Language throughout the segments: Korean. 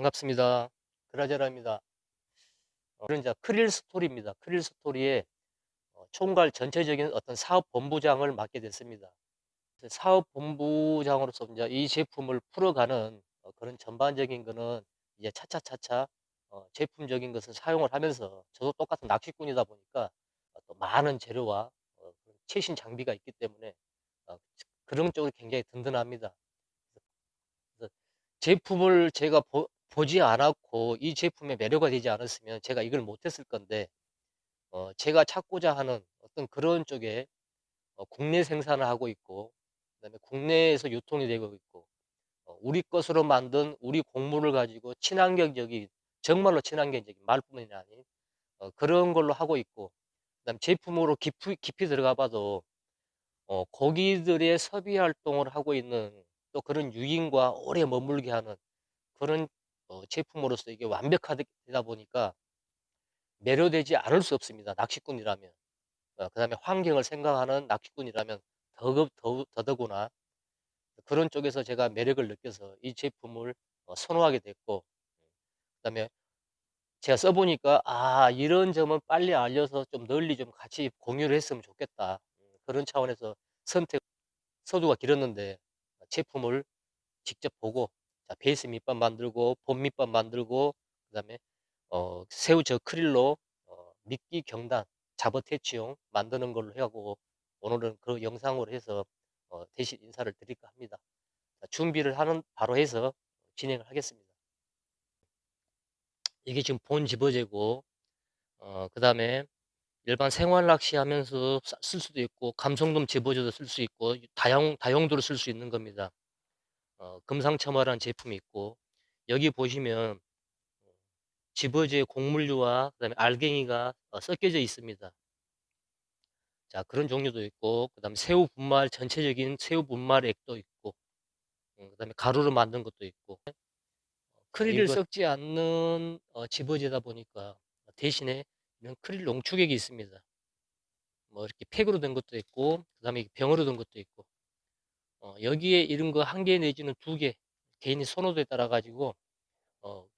반갑습니다. 그라제라입니다. 오늘은 이제 크릴 스토리입니다. 크릴 스토리의 총괄 전체적인 어떤 사업 본부장을 맡게 됐습니다. 그래서 사업 본부장으로서 이제 이 제품을 풀어가는 그런 전반적인 거는 이제 차차차차 제품적인 것을 사용을 하면서, 저도 똑같은 낚시꾼이다 보니까 또 많은 재료와 그런 최신 장비가 있기 때문에 그런 쪽으로 굉장히 든든합니다. 그래서 제품을 제가 보지 않았고 이 제품의 매료가 되지 않았으면 제가 이걸 못했을 건데, 제가 찾고자 하는 어떤 그런 쪽에 국내 생산을 하고 있고, 그다음에 국내에서 유통이 되고 있고, 우리 것으로 만든 우리 곡물을 가지고 친환경적인, 정말로 친환경적인, 말뿐이 아닌 그런 걸로 하고 있고, 그다음에 제품으로 깊이 들어가 봐도 고기들의 소비 활동을 하고 있는, 또 그런 유인과 오래 머물게 하는 그런 제품으로서 이게 완벽하다 보니까 매료되지 않을 수 없습니다, 낚시꾼이라면. 그다음에 환경을 생각하는 낚시꾼이라면 더더구나 그런 쪽에서 제가 매력을 느껴서 이 제품을 선호하게 됐고, 그다음에 제가 써 보니까 '아, 이런 점은 빨리 알려서 좀 널리 좀 같이 공유를 했으면 좋겠다.' 그런 차원에서 선택 서두가 길었는데, 제품을 직접 보고, 자, 베이스 밑밥 만들고 본 밑밥 만들고, 그다음에 새우젓 크릴로 미끼 경단 잡어 퇴치용 만드는 걸로 해 갖고 오늘은 그 영상으로 해서 대신 인사를 드릴까 합니다. 자, 준비를 하는 바로 해서 진행을 하겠습니다. 이게 지금 본 집어제고, 그다음에 일반 생활 낚시하면서 쓸 수도 있고, 감성돔 집어줘도 쓸 수 있고, 다용도로 쓸 수 있는 겁니다. 금상첨화라는 제품이 있고, 여기 보시면 집어지의 곡물류와 그다음에 알갱이가 섞여져 있습니다. 자, 그런 종류도 있고, 그다음에 새우 분말, 전체적인 새우 분말액도 있고, 그다음에 가루로 만든 것도 있고, 크릴을 섞지 않는 집어지다 보니까 대신에 이런 크릴 농축액이 있습니다. 뭐 이렇게 팩으로 된 것도 있고, 그다음에 병으로 된 것도 있고, 여기에 이런 거 한 개 내지는 두 개, 개인의 선호도에 따라 가지고 어,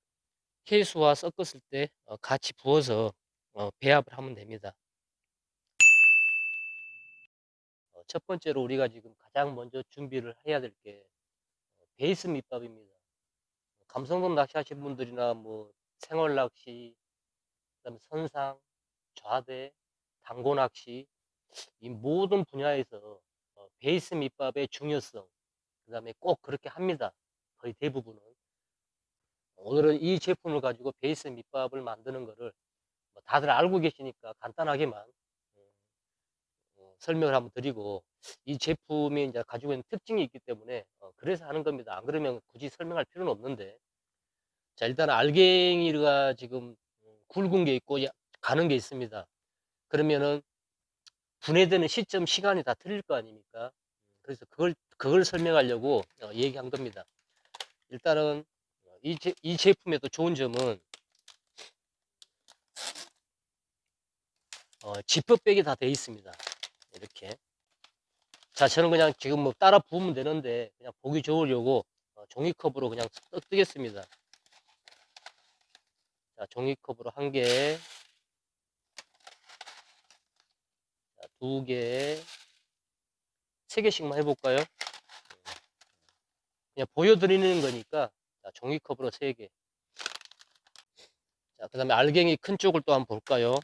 해수와 섞었을 때 같이 부어서 배합을 하면 됩니다. 첫 번째로 우리가 지금 가장 먼저 준비를 해야 될 게 베이스 밑밥입니다. 감성돔 낚시하시는 분들이나 뭐 생활 낚시, 그다음에 선상, 좌대, 당고 낚시, 이 모든 분야에서 베이스 밑밥의 중요성, 그다음에 꼭 그렇게 합니다. 거의 대부분은. 오늘은 이 제품을 가지고 베이스 밑밥을 만드는 거를 뭐 다들 알고 계시니까 간단하게만 설명을 한번 드리고, 이 제품이 이제 가지고 있는 특징이 있기 때문에 그래서 하는 겁니다. 안 그러면 굳이 설명할 필요는 없는데, 자, 일단 알갱이가 지금 굵은 게 있고 가는 게 있습니다. 그러면은 분해되는 시점, 시간이 다 틀릴 거 아닙니까? 그래서 그걸 설명하려고 얘기한 겁니다. 일단은 이 제품의 또 좋은 점은 지퍼백이 다 돼 있습니다. 이렇게. 자, 저는 그냥 지금 뭐 따라 부으면 되는데 그냥 보기 좋으려고 종이컵으로 그냥 뜨겠습니다. 자, 종이컵으로 한 개, 두 개, 세 개씩만 해볼까요? 그냥 보여드리는 거니까. 자, 종이컵으로 세 개. 자, 그 다음에 알갱이 큰 쪽을 또 한번 볼까요?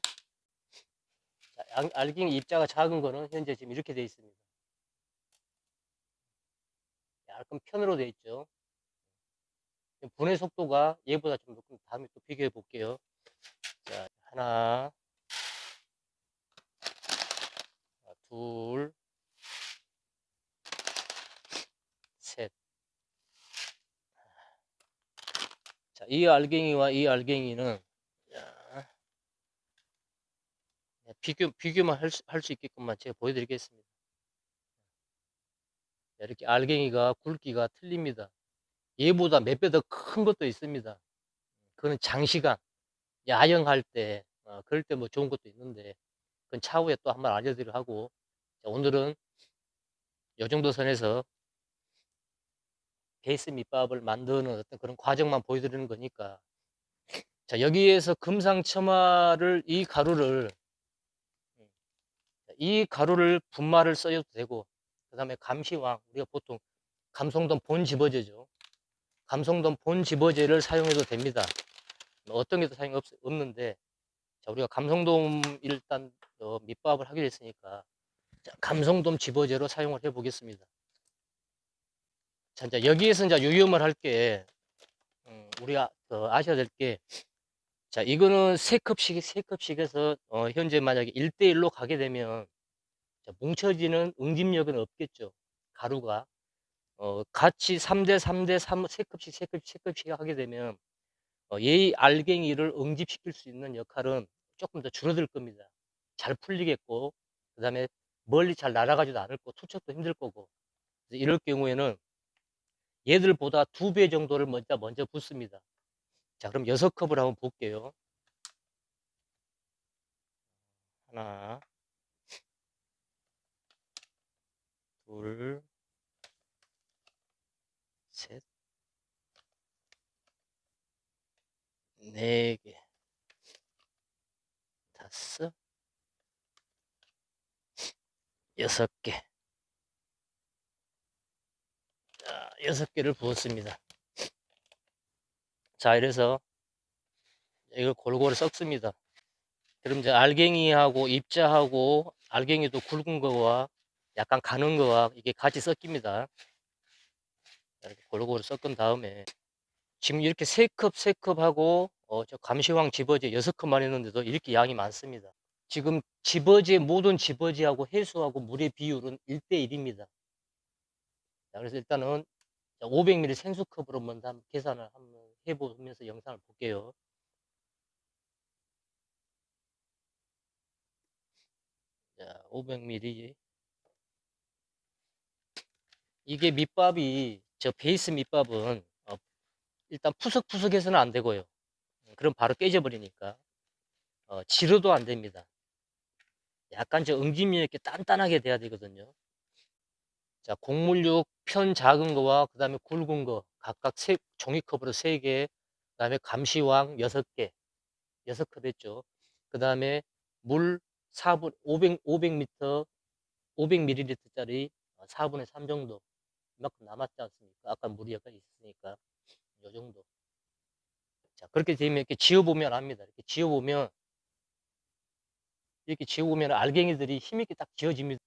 자, 알갱이 입자가 작은 거는 현재 지금 이렇게 돼 있습니다. 약간 편으로 돼 있죠. 분해 속도가 얘보다 좀 높고, 다음에 또 비교해 볼게요. 자, 하나, 둘, 셋. 자, 이 알갱이와 이 알갱이는 비교만 할 수 있게끔만 제가 보여드리겠습니다. 이렇게 알갱이가 굵기가 틀립니다. 얘보다 몇 배 더 큰 것도 있습니다. 그거는 장시간 야영할 때 그럴 때 뭐 좋은 것도 있는데, 그건 차후에 또 한번 알려드리려 하고, 자, 오늘은 이 정도 선에서 베이스 밑밥을 만드는 어떤 그런 과정만 보여드리는 거니까. 자, 여기에서 금상첨화를 이 가루를 분말을 써도 되고, 그 다음에 감시왕, 우리가 보통 감성돔 본 집어제죠. 감성돔 본 집어제를 사용해도 됩니다. 어떤 게 더 사용이 없는데, 자, 우리가 감성돔 일단 밑밥을 하기로 했으니까, 자, 감성돔 집어제로 사용을 해 보겠습니다. 자, 이제 여기에서 이제 유념을 할 게, 우리가 아셔야 될 게, 자, 이거는 세 컵씩해서 현재 만약에 1대1로 가게 되면, 자, 뭉쳐지는 응집력은 없겠죠. 가루가. 같이 3대3대3, 세 컵씩 하게 되면, 이 알갱이를 응집시킬 수 있는 역할은 조금 더 줄어들 겁니다. 잘 풀리겠고, 그 다음에 멀리 잘 날아가지도 않을 거고, 투척도 힘들 거고. 이럴 경우에는 얘들보다 2배 정도를 먼저 붓습니다. 자, 그럼 6컵을 한번 볼게요. 하나, 둘, 셋, 4개, 5, 6개. 자, 6개를 부었습니다. 자, 이래서 이걸 골고루 섞습니다. 그럼 이제 알갱이하고 입자하고 알갱이도 굵은 거와 약간 가는 거와 이게 같이 섞입니다. 이렇게 골고루 섞은 다음에 지금 이렇게 3컵 하고 저 감시왕 집어제 6컵만 했는데도 이렇게 양이 많습니다. 지금 모든 집어제하고 해수하고 물의 비율은 1대1입니다. 그래서 일단은 500ml 생수컵으로 먼저 한번 계산을 한번 해보면서 영상을 볼게요. 자, 500ml. 이게 밑밥이, 저 베이스 밑밥은 일단 푸석푸석해서는 안 되고요. 그럼 바로 깨져버리니까. 지르도 안 됩니다. 약간 저 응집력 있게 단단하게 돼야 되거든요. 자, 곡물육 편 작은 거와 그 다음에 굵은 거 각각 종이컵으로 3개, 그 다음에 감시왕 6개, 6컵 했죠. 그 다음에 물 4분, 500ml, 500ml짜리 4분의 3 정도. 이만큼 남았지 않습니까? 아까 물이 약간 있으니까. 요 정도. 자, 그렇게 되면 이렇게 지어보면 압니다. 이렇게 지어보면 알갱이들이 힘있게 딱 지어집니다.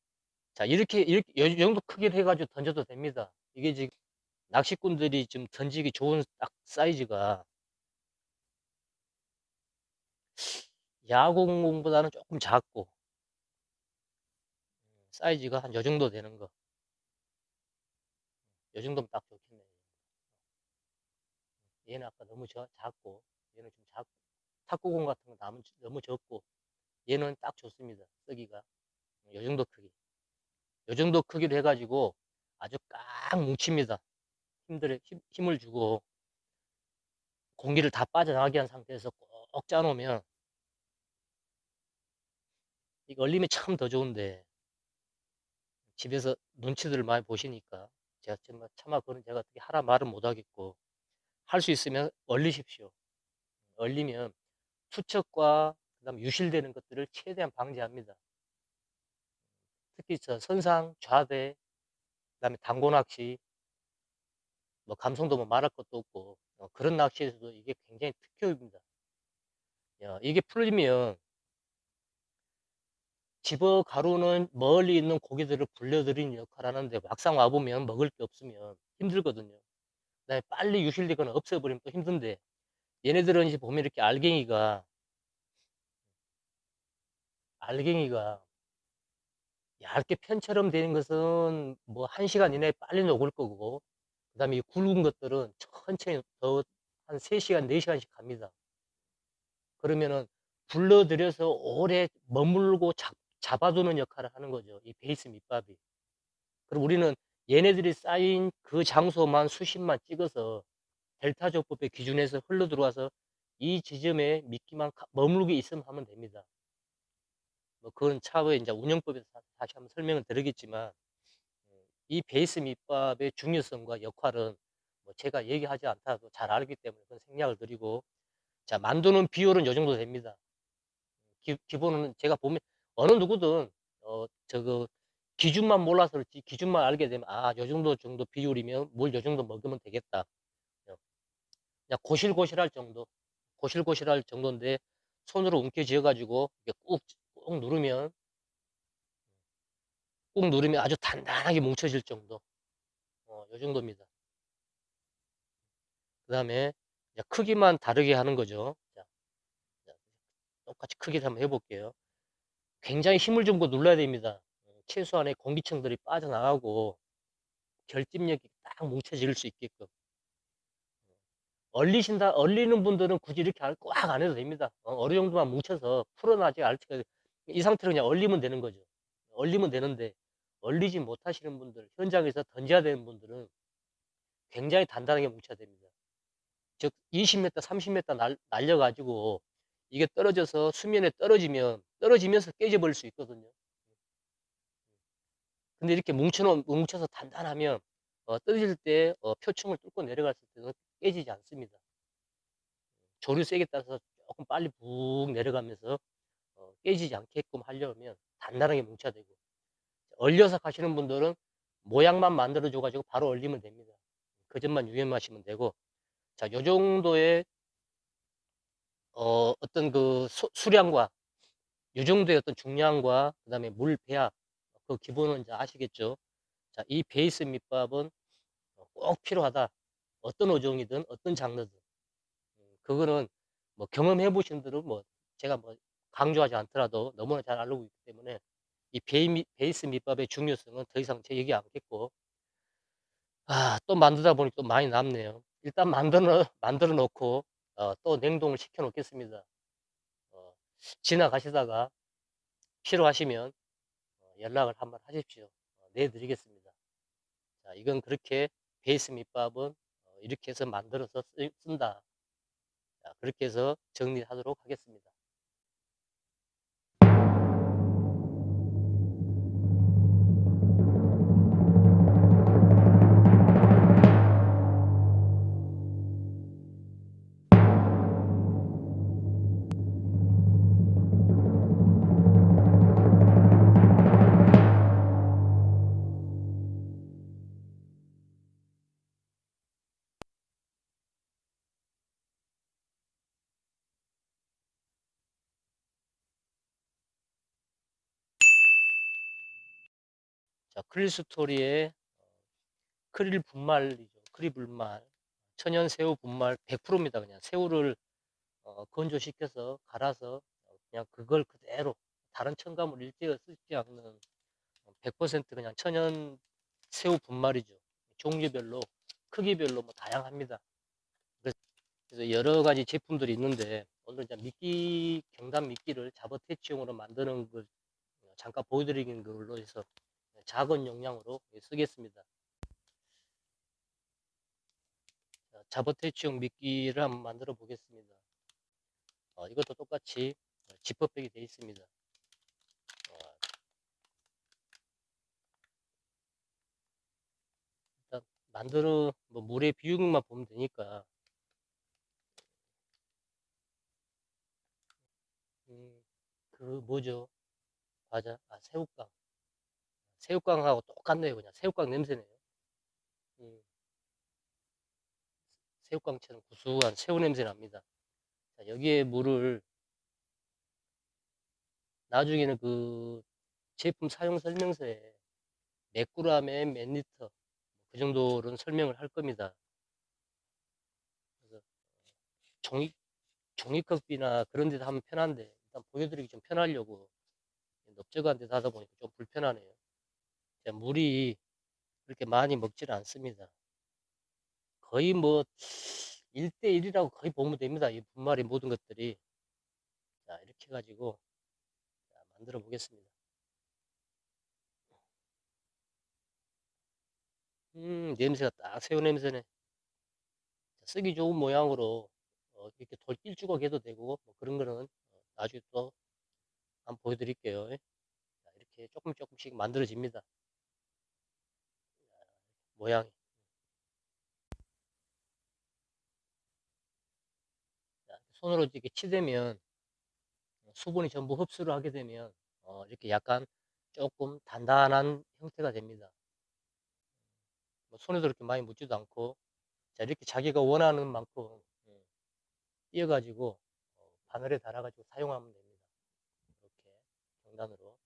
자, 이 정도 크기를 해가지고 던져도 됩니다. 이게 지금 낚시꾼들이 좀 던지기 좋은 딱 사이즈가 야구공보다는 조금 작고, 사이즈가 한 요 정도 되는 거. 요 정도면 딱 좋겠네요. 얘는 아까 너무 작고, 얘는 좀 작고, 탁구공 같은 거 너무 적고, 얘는 딱 좋습니다. 쓰기가. 요 정도 크기. 요 정도 크기로 해가지고 아주 꽉 뭉칩니다. 힘을 주고 공기를 다 빠져나가게 한 상태에서 꼭 짜놓으면, 이거 얼리면 참 더 좋은데, 집에서 눈치들 많이 보시니까 제가 차마 그런 제가 어떻게 하라 말은 못 하겠고, 할 수 있으면 얼리십시오. 얼리면 투척과 그다음 유실되는 것들을 최대한 방지합니다. 특히 저 선상, 좌대, 그다음에 당고 낚시, 뭐 감성도 뭐 말할 것도 없고, 그런 낚시에서도 이게 굉장히 특효입니다. 이게 풀리면 집어 가루는 멀리 있는 고기들을 불려들이는 역할을 하는데, 막상 와보면 먹을 게 없으면 힘들거든요. 그다음에 빨리 유실되거나 없애버리면 또 힘든데, 얘네들은 이제 보면 이렇게 알갱이가 얇게 편처럼 되는 것은 뭐 1시간 이내에 빨리 녹을 거고, 그 다음에 이 굵은 것들은 천천히 더 한 3시간, 4시간씩 갑니다. 그러면은 불러들여서 오래 머물고 잡아두는 역할을 하는 거죠. 이 베이스 밑밥이. 그럼 우리는 얘네들이 쌓인 그 장소만 수심만 찍어서 델타 조법의 기준에서 흘러 들어와서 이 지점에 미끼만 머물게 있으면 하면 됩니다. 뭐 그건 차후에 이제 운영법에서 다시 한번 설명을 드리겠지만, 이 베이스 밑밥의 중요성과 역할은 뭐 제가 얘기하지 않더라도 잘 알기 때문에 그런 생략을 드리고, 자, 만드는 비율은 요 정도 됩니다. 기본은 제가 보면 어느 누구든 저거 기준만 몰라서 그렇지, 기준만 알게 되면 요 정도 비율이면 물 요 정도 먹으면 되겠다. 그냥 고실고실할 정도, 고실고실할 정도인데 손으로 움켜쥐어 가지고 꾹 누르면 아주 단단하게 뭉쳐질 정도. 요 정도입니다. 그다음에 크기만 다르게 하는 거죠. 자, 똑같이 크기를 한번 해볼게요. 굉장히 힘을 좀 눌러야 됩니다. 최소한의 공기층들이 빠져나가고 결집력이 딱 뭉쳐질 수 있게끔. 얼리는 분들은 굳이 이렇게 꽉 안 해도 됩니다. 어느 정도만 뭉쳐서 풀어나지 않게 이 상태로 그냥 얼리면 되는 거죠. 얼리면 되는데, 얼리지 못하시는 분들, 현장에서 던져야 되는 분들은 굉장히 단단하게 뭉쳐야 됩니다. 즉 20m, 30m 날려가지고 이게 떨어져서 수면에 떨어지면서 깨져버릴 수 있거든요. 근데 이렇게 뭉쳐서 단단하면 떨어질 때 표층을 뚫고 내려갔을 때는 깨지지 않습니다. 조류색에 따라서 조금 빨리 푹 내려가면서 깨지지 않게끔 하려면 단단하게 뭉쳐야 되고, 얼려서 가시는 분들은 모양만 만들어 줘 가지고 바로 얼리면 됩니다. 그 점만 유념하시면 되고, 자, 요 정도의 어떤 그 수량과 요 정도의 어떤 중량과 그다음에 물 배합, 그 기본은 이제 아시겠죠. 자, 이 베이스 밑밥은 꼭 필요하다. 어떤 어종이든 어떤 장르든. 그거는 뭐 경험해 보신 분들은 뭐 제가 뭐 강조하지 않더라도 너무나 잘 알고 있기 때문에 이 베이스 밑밥의 중요성은 더 이상 제 얘기 않겠고, 또 만들다 보니 또 많이 남네요. 일단 만들어 놓고 또 냉동을 시켜 놓겠습니다. 어, 지나가시다가 필요하시면 연락을 한번 하십시오. 내드리겠습니다. 자, 이건 그렇게 베이스 밑밥은 이렇게 해서 만들어서 쓴다. 자, 그렇게 해서 정리하도록 하겠습니다. 자, 크릴 스토리의 크릴 분말이죠. 크릴 분말. 천연 새우 분말 100%입니다. 그냥 새우를 건조시켜서 갈아서 그냥 그걸 그대로 다른 첨가물 일제히 쓰지 않는 100% 그냥 천연 새우 분말이죠. 종류별로, 크기별로 뭐 다양합니다. 그래서 여러 가지 제품들이 있는데 오늘 이제 경단 미끼를 자버태치용으로 만드는 걸 잠깐 보여드리는 걸로 해서 작은 용량으로 쓰겠습니다. 자버태치용 미끼를 한번 만들어 보겠습니다. 이것도 똑같이 지퍼백이 되어 있습니다. 일단 뭐 물의 비율만 보면 되니까. 그 뭐죠? 과자? 새우깡. 새우깡하고 똑같네요. 그냥 새우깡 냄새네요. 음, 새우깡처럼 구수한 새우 냄새 납니다. 자, 여기에 물을 나중에는 그 제품 사용 설명서에 몇 g에 몇 리터 그 정도는 설명을 할 겁니다. 그래서 종이 종이컵이나 그런 데서 하면 편한데 일단 보여드리기 좀 편하려고 넓적한 데서 하다 보니까 좀 불편하네요. 물이 그렇게 많이 먹지는 않습니다. 거의 뭐 1대1이라고 거의 보면 됩니다. 이 분말이 모든 것들이. 자, 이렇게 해가지고 만들어 보겠습니다. 냄새가 딱 새우 냄새네. 쓰기 좋은 모양으로 이렇게 돌길주걱 해도 되고 뭐 그런 거는 나중에 또 한번 보여드릴게요. 자, 이렇게 조금씩 만들어집니다. 모양이. 손으로 이렇게 치대면 수분이 전부 흡수를 하게 되면 이렇게 약간 조금 단단한 형태가 됩니다. 뭐 손에도 이렇게 많이 묻지도 않고, 자, 이렇게 자기가 원하는 만큼 띄어가지고 바늘에 달아가지고 사용하면 됩니다. 이렇게 경단으로.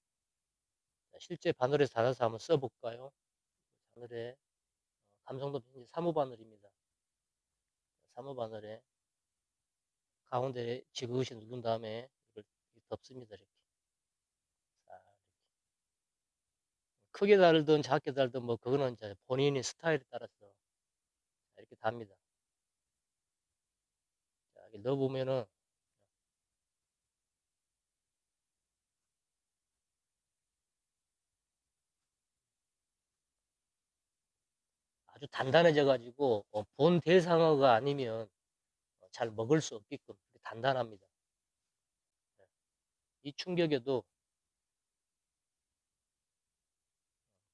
자, 실제 바늘에 달아서 한번 써볼까요? 바늘에 감성도 편지 3호 바늘입니다. 3호 바늘에 가운데 지그시 누른 다음에 이걸 덮습니다. 이렇게. 자, 크게 달든 작게 달든 뭐 그거는 이제 본인의 스타일에 따라서 이렇게 답니다. 자, 이렇게 넣어보면은 아주 단단해져 가지고 본 대상어가 아니면 잘 먹을 수 없게끔 단단합니다. 이 충격에도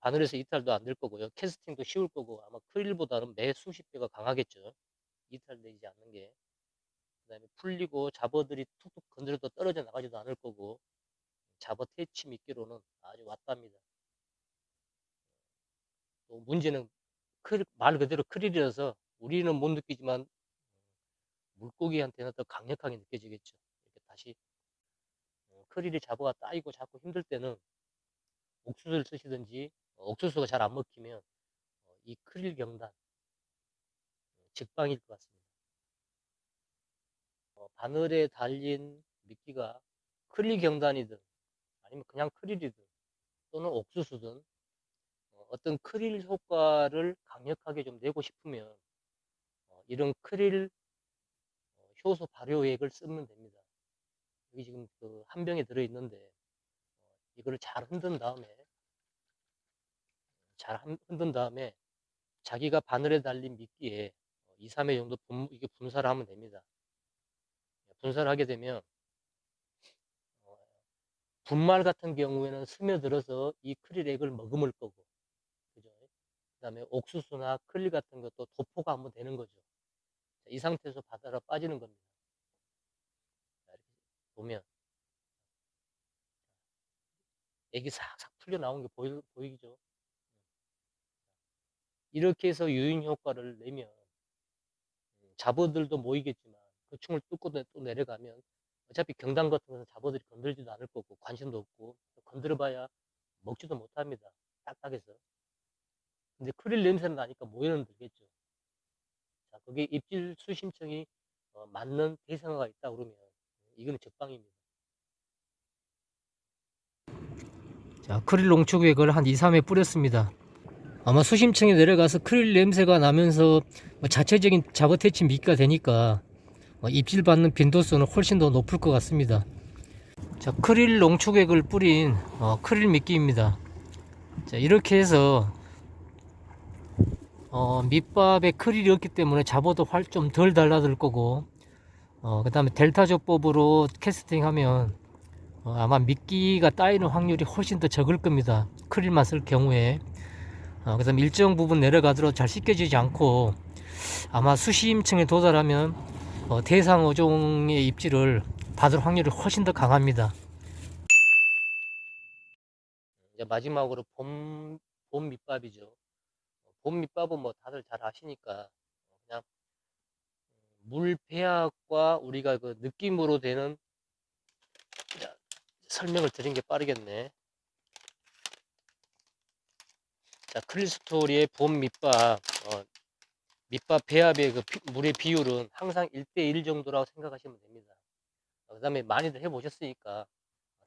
바늘에서 이탈도 안 될 거고요. 캐스팅도 쉬울 거고 아마 크릴보다는 매 수십 배가 강하겠죠. 이탈되지 않는 게. 그다음에 풀리고 잡어들이 툭툭 건드려도 떨어져 나가지도 않을 거고 잡어 퇴치 미끼로는 아주 왔답니다. 또 문제는 말 그대로 크릴이라서 우리는 못 느끼지만 물고기한테는 더 강력하게 느껴지겠죠. 이렇게 다시 크릴이 잡어가 따이고 잡고 힘들 때는 옥수수를 쓰시든지 옥수수가 잘 안 먹히면 이 크릴 경단 직방일 것 같습니다. 바늘에 달린 미끼가 크릴 경단이든 아니면 그냥 크릴이든 또는 옥수수든 어떤 크릴 효과를 강력하게 좀 내고 싶으면 이런 크릴 효소 발효액을 쓰면 됩니다. 여기 지금 그 한 병에 들어있는데 이거를 잘 흔든 다음에 자기가 바늘에 달린 미끼에 2, 3회 정도 이게 분사를 하면 됩니다. 분사를 하게 되면 분말 같은 경우에는 스며들어서 이 크릴액을 머금을 거고, 그죠? 그 다음에 옥수수나 크릴 같은 것도 도포가 한번 되는 거죠. 자, 이 상태에서 바다로 빠지는 겁니다. 자, 이렇게 보면 액이 싹싹 풀려 나온 게 보이죠? 이렇게 해서 유인 효과를 내면 잡어들도 모이겠지만 그 충을 뚫고 또 내려가면 어차피 경단 같은 것은 잡어들이 건들지도 않을 거고 관심도 없고 건드려봐야 먹지도 못합니다. 딱딱해서. 근데 크릴 냄새는 나니까 모여는 들겠죠. 자, 그게 입질 수심층이 맞는 대상어가 있다 그러면 이거는 적방입니다. 자, 크릴 농축액을 한 2, 3회 뿌렸습니다. 아마 수심층에 내려가서 크릴 냄새가 나면서 자체적인 잡어 퇴치 미끼가 되니까 입질 받는 빈도수는 훨씬 더 높을 것 같습니다. 자, 크릴 농축액을 뿌린 크릴 미끼입니다. 자, 이렇게 해서 밑밥에 크릴이 없기 때문에 잡어도 좀 덜 달라들 거고 그 다음에 델타 조법으로 캐스팅하면 아마 미끼가 따이는 확률이 훨씬 더 적을 겁니다. 크릴만 쓸 경우에. 그 다음에 일정 부분 내려가도록 잘 씻겨지지 않고 아마 수심층에 도달하면 대상어종의 입질을 받을 확률이 훨씬 더 강합니다. 이제 마지막으로 봄 밑밥이죠. 봄 밑밥은 뭐 다들 잘 아시니까 그냥 물 배합과 우리가 그 느낌으로 되는, 설명을 드린 게 빠르겠네. 자, 크릴스토리의 봄 밑밥, 밑밥 배합의 그 물의 비율은 항상 1대1 정도라고 생각하시면 됩니다. 그 다음에 많이들 해보셨으니까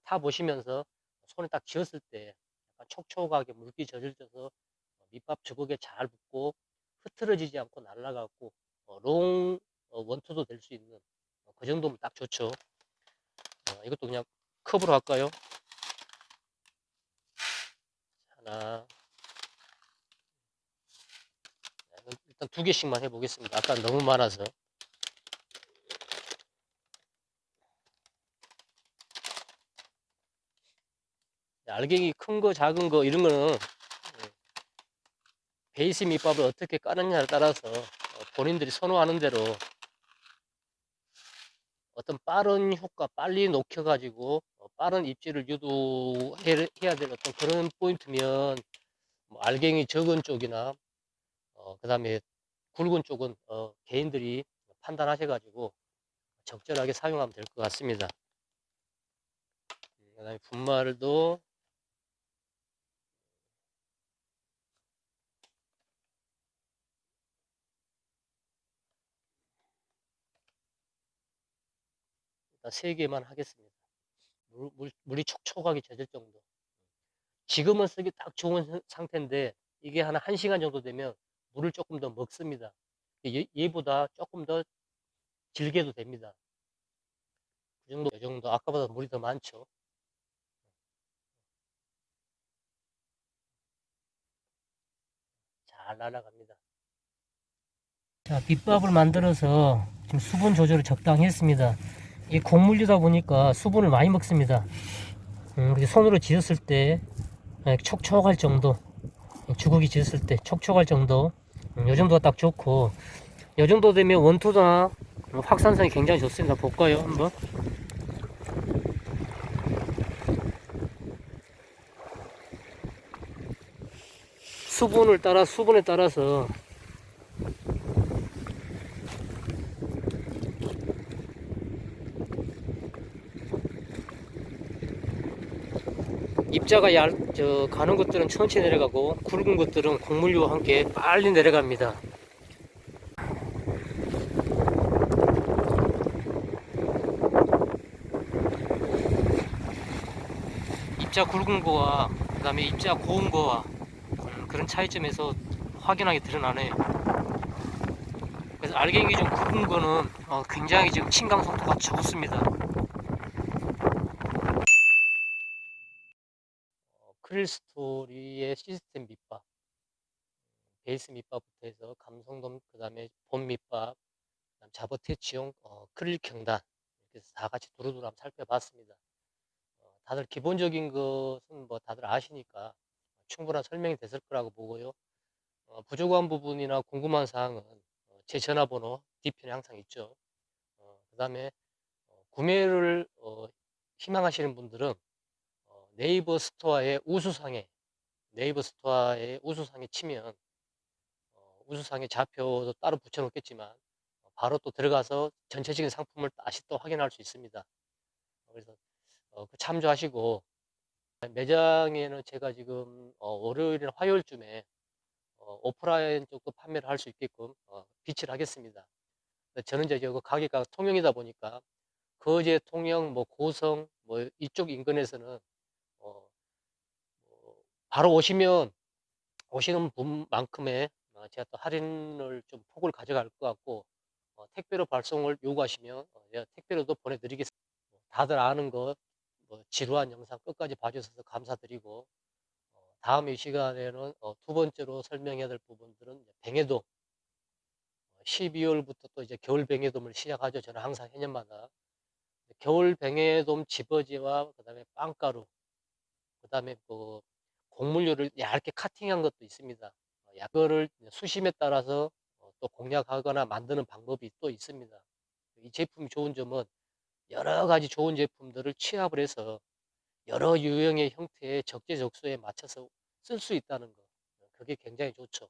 타보시면서 손에 딱 쥐었을 때 약간 촉촉하게 물기 젖어져서 밑밥 주걱에 잘 붙고 흐트러지지 않고 날아가고 롱 원투도 될 수 있는 그 정도면 딱 좋죠. 이것도 그냥 컵으로 할까요? 하나, 일단 2개씩만 해보겠습니다. 아까 너무 많아서. 알갱이 큰 거 작은 거 이런 거는 베이스 밑밥을 어떻게 까느냐에 따라서 본인들이 선호하는 대로 어떤 빠른 효과, 빨리 녹여가지고 빠른 입지를 유도해야 될 어떤 그런 포인트면 뭐 알갱이 적은 쪽이나 그 다음에 굵은 쪽은 개인들이 판단하셔가지고 적절하게 사용하면 될 것 같습니다. 그 다음에 분말도 일단 3개만 하겠습니다. 물이 촉촉하게 젖을 정도. 지금은 쓰기 딱 좋은 상태인데 이게 한 1시간 정도 되면 물을 조금 더 먹습니다. 얘보다 조금 더 질게도 됩니다. 이 정도 아까보다 물이 더 많죠. 잘 날아갑니다. 자, 밑밥을 만들어서 지금 수분 조절을 적당히 했습니다. 이 곡물이다 보니까 수분을 많이 먹습니다. 이렇게 손으로 지었을 때 촉촉할 정도, 주걱이 지었을 때 촉촉할 정도, 이 정도가 딱 좋고, 이 정도 되면 원투나 확산성이 굉장히 좋습니다. 볼까요, 한번? 수분에 따라서 입자가 가는 것들은 천천히 내려가고 굵은 것들은 곡물류와 함께 빨리 내려갑니다. 입자 굵은 거와 그 다음에 입자 고운 거와 그런 차이점에서 확연하게 드러나네요. 그래서 알갱이 좀 굵은 거는 굉장히 지금 침강 속도가 좋습니다. 크릴스토리의 시스템 밑밥, 베이스 밑밥부터 해서 감성돔, 그 다음에 본 밑밥, 그다음 자버태치용 크릴 경단, 이렇게 해서 다 같이 두루두루 한번 살펴봤습니다. 다들 기본적인 것은 뭐 다들 아시니까 충분한 설명이 됐을 거라고 보고요. 부족한 부분이나 궁금한 사항은 제 전화번호 뒤편에 항상 있죠. 그 다음에 구매를 희망하시는 분들은 네이버 스토어에 우수상에 치면 우수상에 좌표도 따로 붙여 놓겠지만 바로 또 들어가서 전체적인 상품을 다시 또 확인할 수 있습니다. 그래서 참조하시고, 매장에는 제가 지금 월요일이나 화요일쯤에 오프라인 쪽도 판매를 할 수 있게끔 비치를 하겠습니다. 저는 이제 그 가게가 통영이다 보니까 거제, 통영, 뭐 고성, 뭐 이쪽 인근에서는 어, 뭐 바로 오시는 분만큼의 제가 또 할인을 좀 폭을 가져갈 것 같고, 택배로 발송을 요구하시면 제가 택배로도 보내드리겠습니다. 다들 아는 것, 뭐 지루한 영상 끝까지 봐주셔서 감사드리고, 다음 이 시간에는 두 번째로 설명해야 될 부분들은 이제 뱅에돔, 12월부터 또 이제 겨울 뱅에돔을 시작하죠. 저는 항상 해년마다 겨울 뱅에돔 집어지와 그다음에 빵가루, 그다음에 그 곡물류를 얇게 카팅한 것도 있습니다. 약거를 수심에 따라서 또 공략하거나 만드는 방법이 또 있습니다. 이 제품이 좋은 점은 여러 가지 좋은 제품들을 취합을 해서 여러 유형의 형태의 적재적소에 맞춰서 쓸 수 있다는 거. 그게 굉장히 좋죠.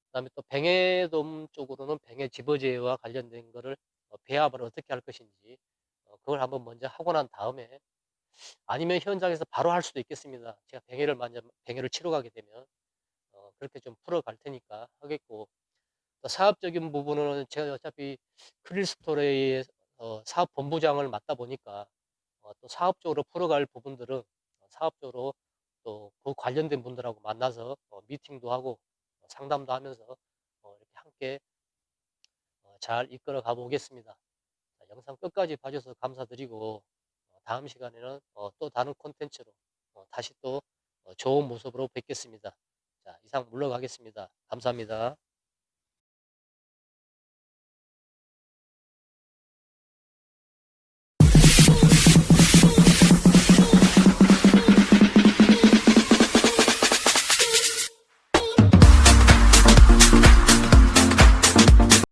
그다음에 또 뱅에돔 쪽으로는 뱅에 집어제와 관련된 거를 배합을 어떻게 할 것인지 그걸 한번 먼저 하고 난 다음에, 아니면 현장에서 바로 할 수도 있겠습니다. 제가 뱅에를 치러 가게 되면 그렇게 좀 풀어갈 테니까 하겠고, 또 사업적인 부분은 제가 어차피 크릴스토레이의 사업 본부장을 맡다 보니까 또 사업적으로 풀어갈 부분들은 사업적으로 또 그 관련된 분들하고 만나서 미팅도 하고 상담도 하면서 이렇게 함께 잘 이끌어 가보겠습니다. 자, 영상 끝까지 봐주셔서 감사드리고, 다음 시간에는 또 다른 콘텐츠로 다시 또 좋은 모습으로 뵙겠습니다. 자, 이상 물러가겠습니다. 감사합니다.